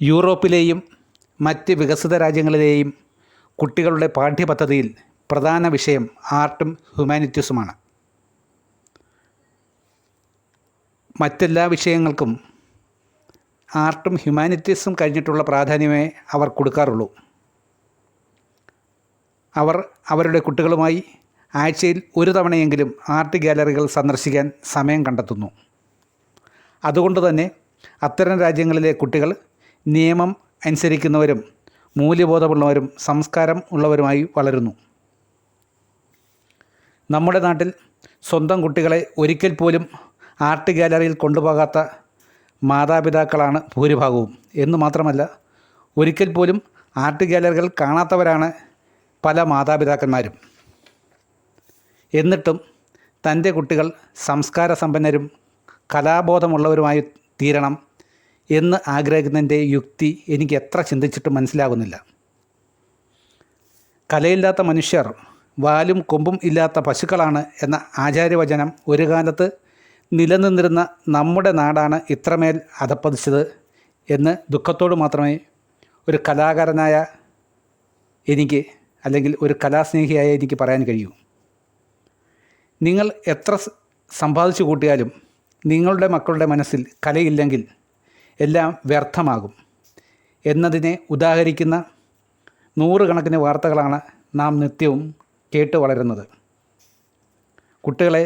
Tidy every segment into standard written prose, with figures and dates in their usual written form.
യൂറോപ്പിലെയും മറ്റ് വികസിത രാജ്യങ്ങളിലെയും കുട്ടികളുടെ പാഠ്യപദ്ധതിയിൽ പ്രധാന വിഷയം ആർട്ടും ഹ്യൂമാനിറ്റീസുമാണ്. മറ്റെല്ലാ വിഷയങ്ങൾക്കും ആർട്ടും ഹ്യൂമാനിറ്റീസും കഴിഞ്ഞിട്ടുള്ള പ്രാധാന്യമേ അവർ കൊടുക്കാറുള്ളൂ. അവർ അവരുടെ കുട്ടികളുമായി ആഴ്ചയിൽ ഒരു തവണയെങ്കിലും ആർട്ട് ഗാലറികൾ സന്ദർശിക്കാൻ സമയം കണ്ടെത്തുന്നു. അതുകൊണ്ട് തന്നെ അത്തരം രാജ്യങ്ങളിലെ കുട്ടികൾ നിയമം അനുസരിക്കുന്നവരും മൂല്യബോധമുള്ളവരും സംസ്കാരം ഉള്ളവരുമായി വളരുന്നു. നമ്മുടെ നാട്ടിൽ സ്വന്തം കുട്ടികളെ ഒരിക്കൽ പോലും ആർട്ട് ഗാലറിയിൽ കൊണ്ടുപോകാത്ത മാതാപിതാക്കളാണ് ഭൂരിഭാഗവും. എന്നു മാത്രമല്ല, ഒരിക്കൽ പോലും ആർട്ട് ഗാലറികൾ കാണാത്തവരാണ് പല മാതാപിതാക്കന്മാരും. എന്നിട്ടും തൻ്റെ കുട്ടികൾ സംസ്കാര സമ്പന്നരും കലാബോധമുള്ളവരുമായി തീരണം എന്ന് ആഗ്രഹിക്കുന്നതിൻ്റെ യുക്തി എനിക്ക് എത്ര ചിന്തിച്ചിട്ടും മനസ്സിലാകുന്നില്ല. കലയില്ലാത്ത മനുഷ്യർ വാലും കൊമ്പും ഇല്ലാത്ത പശുക്കളാണ് എന്ന ആചാര്യവചനം ഒരു കാലത്ത് നിലനിന്നിരുന്ന നമ്മുടെ നാടാണ് ഇത്രമേൽ അധപ്പതിച്ചത് എന്ന് ദുഃഖത്തോട് മാത്രമേ ഒരു കലാകാരനായ എനിക്ക്, അല്ലെങ്കിൽ ഒരു കലാസ്നേഹിയായ എനിക്ക് പറയാൻ കഴിയൂ. നിങ്ങൾ എത്ര സമ്പാദിച്ചു കൂട്ടിയാലും നിങ്ങളുടെ മക്കളുടെ മനസ്സിൽ കലയില്ലെങ്കിൽ എല്ലാം വ്യർത്ഥമാകും എന്നതിനെ ഉദാഹരിക്കുന്ന നൂറുകണക്കിന് വാർത്തകളാണ് നാം നിത്യവും കേട്ട് വളരുന്നത്. കുട്ടികളെ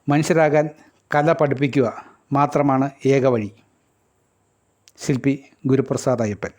മനുഷ്യരാകാൻ കല പഠിപ്പിക്കുക മാത്രമാണ് ഏക വഴി. ശില്പി ഗുരുപ്രസാദ് അയ്യപ്പൻ.